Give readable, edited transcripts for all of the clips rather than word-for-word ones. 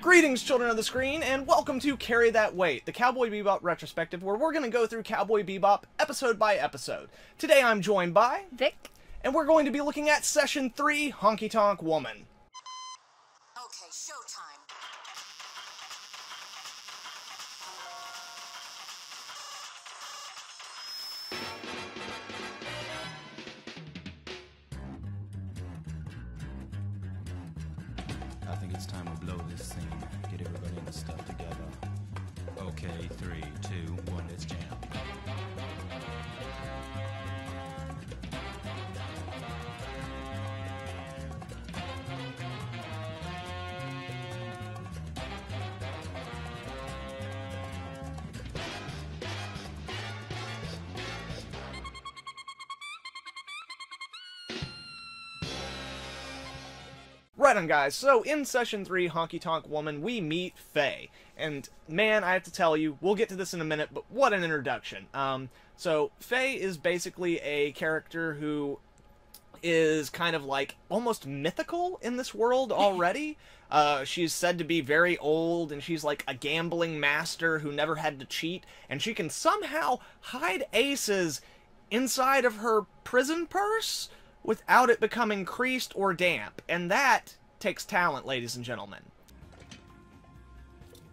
Greetings, children of the screen, and welcome to Carry That Weight, the Cowboy Bebop Retrospective, where we're going to go through Cowboy Bebop episode by episode. Today I'm joined by Vic, and we're going to be looking at Session 3, Honky Tonk Woman. Okay, showtime. I think it's time to blow this scene. Get everybody in the stuff together. Okay, 3, 2, 1, let's jam. Right on, guys. So, in Session 3, Honky Tonk Woman, we meet Faye. And, man, I have to tell you, we'll get to this in a minute, but what an introduction. So, Faye is basically a character who is kind of like almost mythical in this world already. She's said to be very old, and she's like a gambling master who never had to cheat, and she can somehow hide aces inside of her prison purse without it becoming creased or damp. And that takes talent, ladies and gentlemen.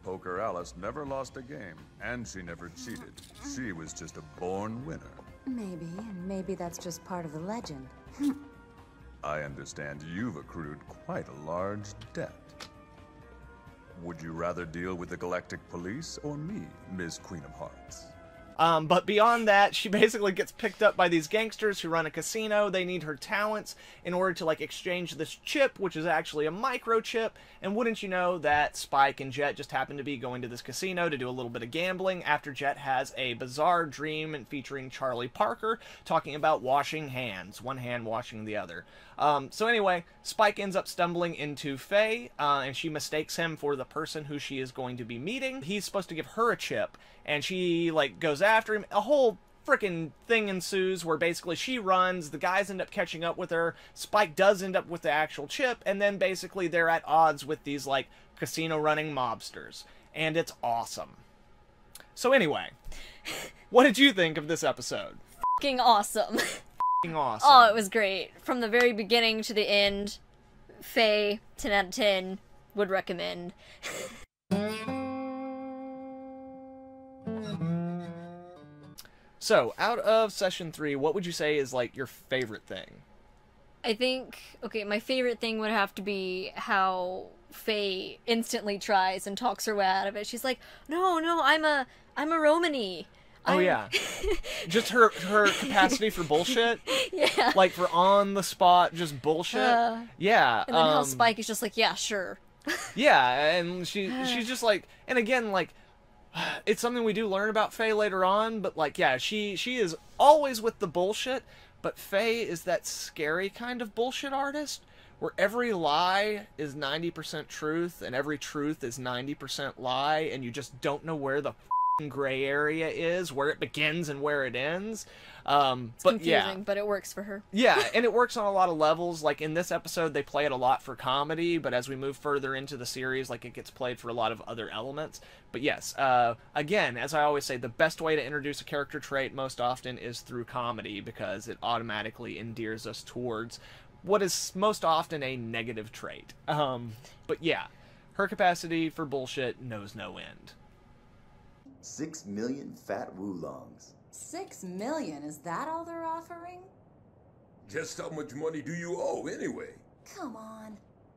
Poker Alice never lost a game, and she never cheated. She was just a born winner. Maybe, and maybe that's just part of the legend. I understand you've accrued quite a large debt. Would you rather deal with the Galactic Police or me, Miss Queen of Hearts? But beyond that, she basically gets picked up by these gangsters who run a casino. They need her talents in order to, like, exchange this chip, which is actually a microchip. And wouldn't you know that Spike and Jet just happen to be going to this casino to do a little bit of gambling after Jet has a bizarre dream featuring Charlie Parker talking about washing hands, one hand washing the other. So anyway, Spike ends up stumbling into Faye, and she mistakes him for the person who she is going to be meeting. He's supposed to give her a chip, and she, like, goes after him. A whole frickin' thing ensues where basically she runs, the guys end up catching up with her, Spike does end up with the actual chip, and then basically they're at odds with these, like, casino-running mobsters. And it's awesome. So anyway, what did you think of this episode? fucking awesome. Awesome. Oh, it was great. From the very beginning to the end, Faye, 10 out of 10, would recommend. So, out of Session 3, what would you say is, like, your favorite thing? I think, okay, my favorite thing would have to be how Faye instantly tries and talks her way out of it. She's like, no, I'm a Romany. Oh, yeah. Just her capacity for bullshit. Yeah. Like, for on-the-spot, just bullshit. Yeah. And then how Spike is just like, yeah, sure. Yeah, and she's just like, and again, like, it's something we do learn about Faye later on, but, like, yeah, she is always with the bullshit, but Faye is that scary kind of bullshit artist, where every lie is 90% truth, and every truth is 90% lie, and you just don't know where the gray area is, where it begins and where it ends. It's but confusing, yeah, but it works for her. yeah, and it works on a lot of levels. Like in this episode, they play it a lot for comedy, but as we move further into the series, like, it gets played for a lot of other elements. But yes, again, as I always say, the best way to introduce a character trait most often is through comedy, because it automatically endears us towards what is most often a negative trait. But yeah, her capacity for bullshit knows no end. 6 million fat woolongs. 6 million? Is that all they're offering? Just how much money do you owe, anyway? Come on.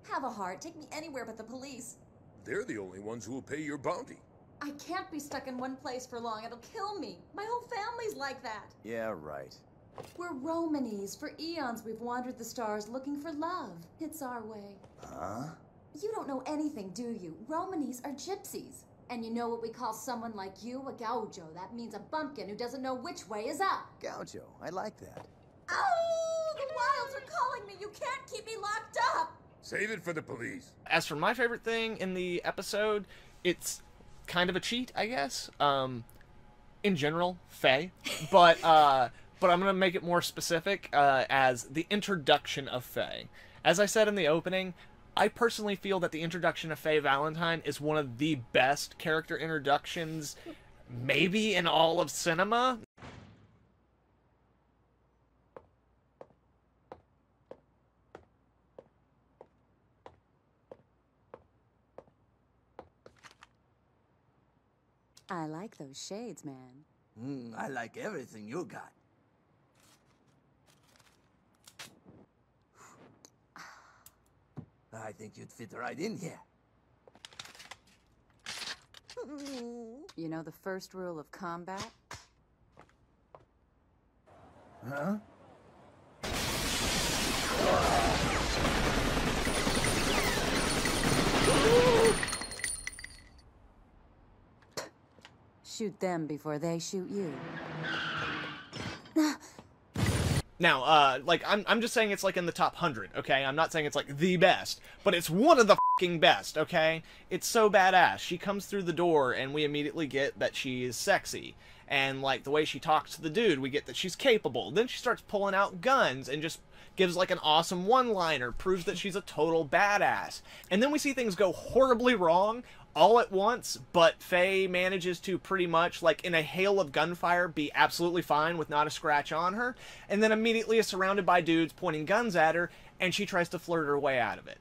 Have a heart. Take me anywhere but the police. They're the only ones who will pay your bounty. I can't be stuck in one place for long. It'll kill me. My whole family's like that. Yeah, right. We're Romanies. For eons, we've wandered the stars looking for love. It's our way. Huh? You don't know anything, do you? Romanies are gypsies. And you know what we call someone like you? A gaucho. That means a bumpkin who doesn't know which way is up. Gaucho, I like that. Oh, the wilds are calling me. You can't keep me locked up. Save it for the police. As for my favorite thing in the episode, it's kind of a cheat, I guess. In general, Faye. But I'm going to make it more specific as the introduction of Faye. As I said in the opening, I personally feel that the introduction of Faye Valentine is one of the best character introductions maybe in all of cinema. I like those shades, man. I like everything you got. I think you'd fit right in here. You know the first rule of combat? Huh? Shoot them before they shoot you. Now, like, I'm just saying it's, like, in the top 100, okay? I'm not saying it's, like, the best, but it's one of the fucking best, okay? It's so badass. She comes through the door, and we immediately get that she is sexy. And, like, the way she talks to the dude, we get that she's capable. Then she starts pulling out guns and just gives, like, an awesome one-liner, proves that she's a total badass. And then we see things go horribly wrong all at once, but Faye manages to pretty much, like, in a hail of gunfire, be absolutely fine with not a scratch on her, and then immediately is surrounded by dudes pointing guns at her, and she tries to flirt her way out of it.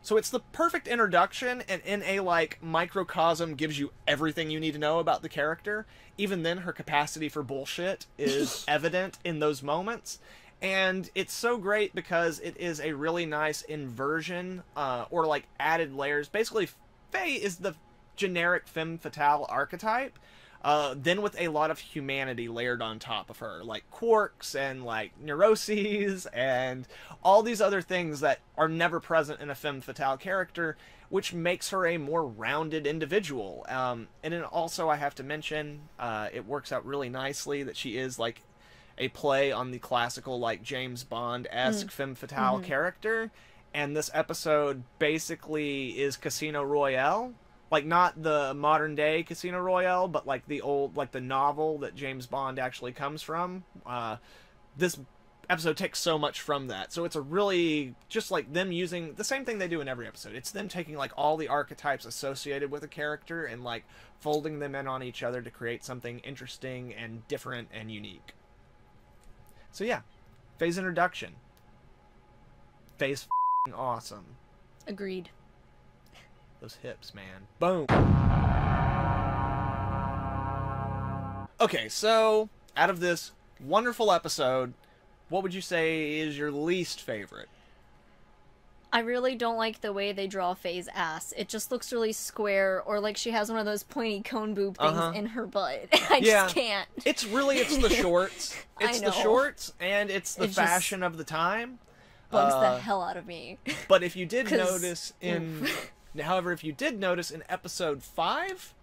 So it's the perfect introduction, and in a, like, microcosm gives you everything you need to know about the character. Even then, her capacity for bullshit is evident in those moments. And it's so great because it is a really nice inversion, or, like, added layers. Basically, Faye is the generic femme fatale archetype, then with a lot of humanity layered on top of her, like quirks and like neuroses and all these other things that are never present in a femme fatale character, which makes her a more rounded individual. And then also I have to mention, it works out really nicely that she is like a play on the classical like James Bond-esque femme fatale character. And this episode basically is Casino Royale. Like, not the modern-day Casino Royale, but, like, the old, like, the novel that James Bond actually comes from. This episode takes so much from that. So it's a really, just, like, them using the same thing they do in every episode. It's them taking, like, all the archetypes associated with a character and, like, folding them in on each other to create something interesting and different and unique. So, yeah. Faye's introduction. Faye's awesome. Agreed. Those hips, man. Boom. Okay, so out of this wonderful episode, what would you say is your least favorite? I really don't like the way they draw Faye's ass. It just looks really square, or like she has one of those pointy cone boob things in her butt. I just can't. It's the shorts. It's I know. the shorts, and it's the fashion of the time. Bugs the hell out of me. But if you did notice however, if you did notice in episode 5,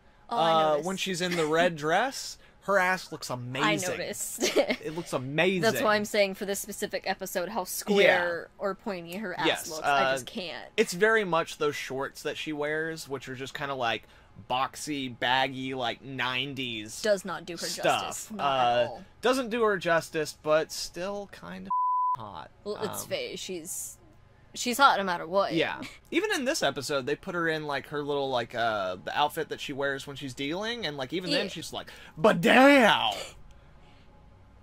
when she's in the red dress, her ass looks amazing. I noticed. It looks amazing. That's why I'm saying for this specific episode how square or pointy her ass looks. I just can't. It's very much those shorts that she wears, which are just kind of like boxy, baggy, like 90s Does not do her stuff. justice. Not at all. Doesn't do her justice, but still kind of hot. Well, it's Faye. She's hot no matter what. Yeah. Even in this episode, they put her in, like, her little, like, the outfit that she wears when she's dealing, and, like, even then she's like, Badow!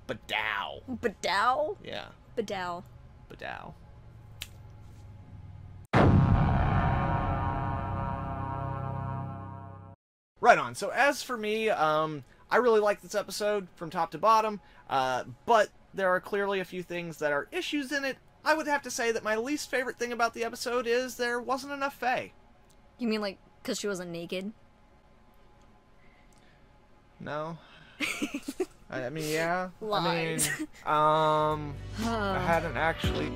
Badow. Badow? Yeah. Badow. Badow. Right on. So as for me, I really like this episode from top to bottom, but there are clearly a few things that are issues in it. I would have to say that my least favorite thing about the episode is there wasn't enough Faye. You mean, like, because she wasn't naked? No. I mean, yeah. Lies. I mean, I hadn't actually...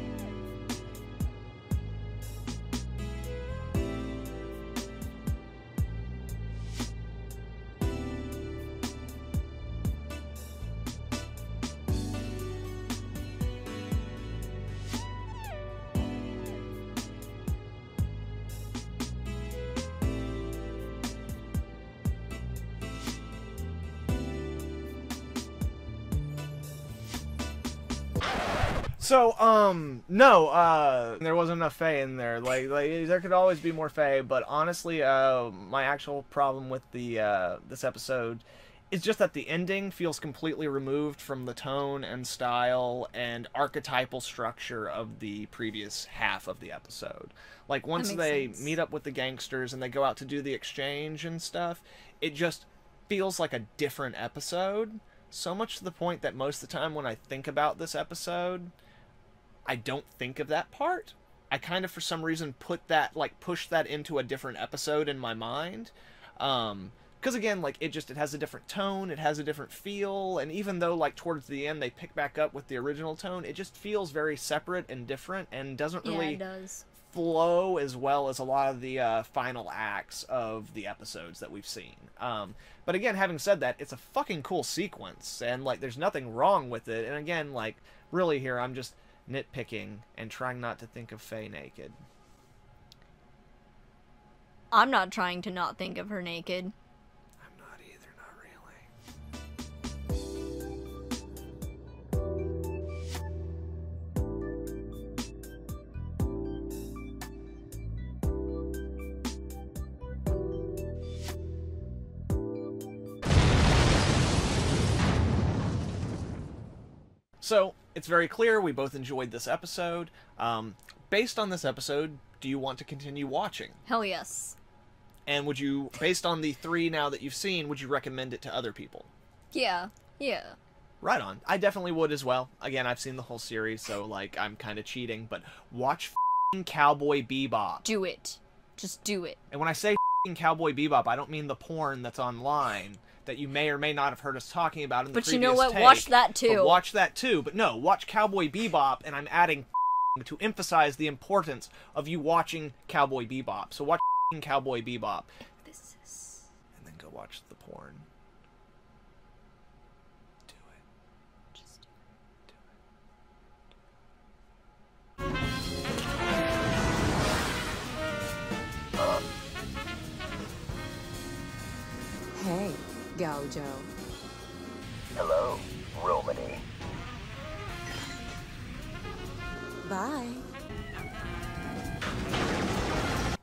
So, no, there wasn't enough Faye in there. Like there could always be more Faye, but honestly, my actual problem with the this episode is just that the ending feels completely removed from the tone and style and archetypal structure of the previous half of the episode. Like, once they meet up with the gangsters and they go out to do the exchange and stuff, it just feels like a different episode. So much to the point that most of the time when I think about this episode, I don't think of that part. I kind of, for some reason, put that, like, push that into a different episode in my mind. Because, again, like, it has a different tone, it has a different feel, and even though, like, towards the end they pick back up with the original tone, it just feels very separate and different and doesn't really flow as well as a lot of the final acts of the episodes that we've seen. But again, having said that, it's a fucking cool sequence, and, like, there's nothing wrong with it, and again, like, really here, I'm just nitpicking and trying not to think of Faye naked. I'm not trying to not think of her naked. I'm not either, not really. So, it's very clear we both enjoyed this episode. Based on this episode, do you want to continue watching? Hell yes. And would you, based on the 3 now that you've seen, would you recommend it to other people? Yeah. Right on. I definitely would as well. Again, I've seen the whole series, so, like, I'm kind of cheating, but watch f***ing Cowboy Bebop. Do it. Just do it. And when I say f***ing Cowboy Bebop, I don't mean the porn that's online that you may or may not have heard us talking about in the previous But you know what? take, Watch that too. But watch that too. But no, watch Cowboy Bebop, and I'm adding to emphasize the importance of you watching Cowboy Bebop. So watch Cowboy Bebop. And then go watch the porn. Do it. Just do it. Hey, Gaujo. Hello, Romany. Bye.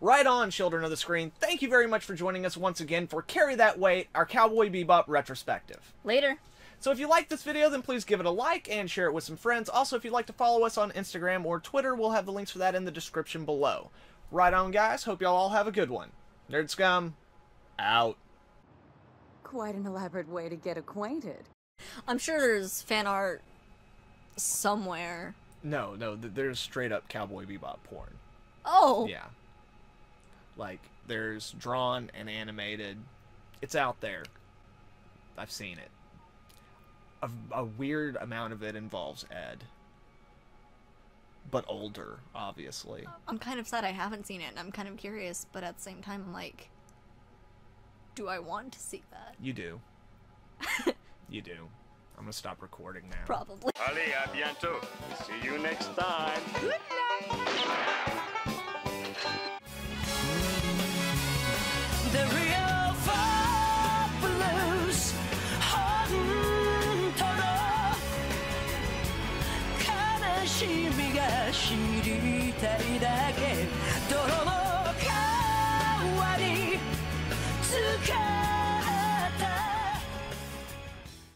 Right on, children of the screen. Thank you very much for joining us once again for Carry That Weight, our Cowboy Bebop retrospective. Later. So if you like this video, then please give it a like and share it with some friends. Also, if you'd like to follow us on Instagram or Twitter, we'll have the links for that in the description below. Right on, guys. Hope y'all all have a good one. Nerd Scum, out. Quite an elaborate way to get acquainted. I'm sure there's fan art somewhere. No, there's straight up Cowboy Bebop porn. Oh! Yeah. Like, there's drawn and animated. It's out there. I've seen it. A weird amount of it involves Ed. But older, obviously. I'm kind of sad I haven't seen it, and I'm kind of curious, but at the same time, I'm like, do I want to see that? You do. You do. I'm gonna stop recording now. Probably. Allez, à bientôt. See you next time. Good night. The real fabulous悲しみが知りたい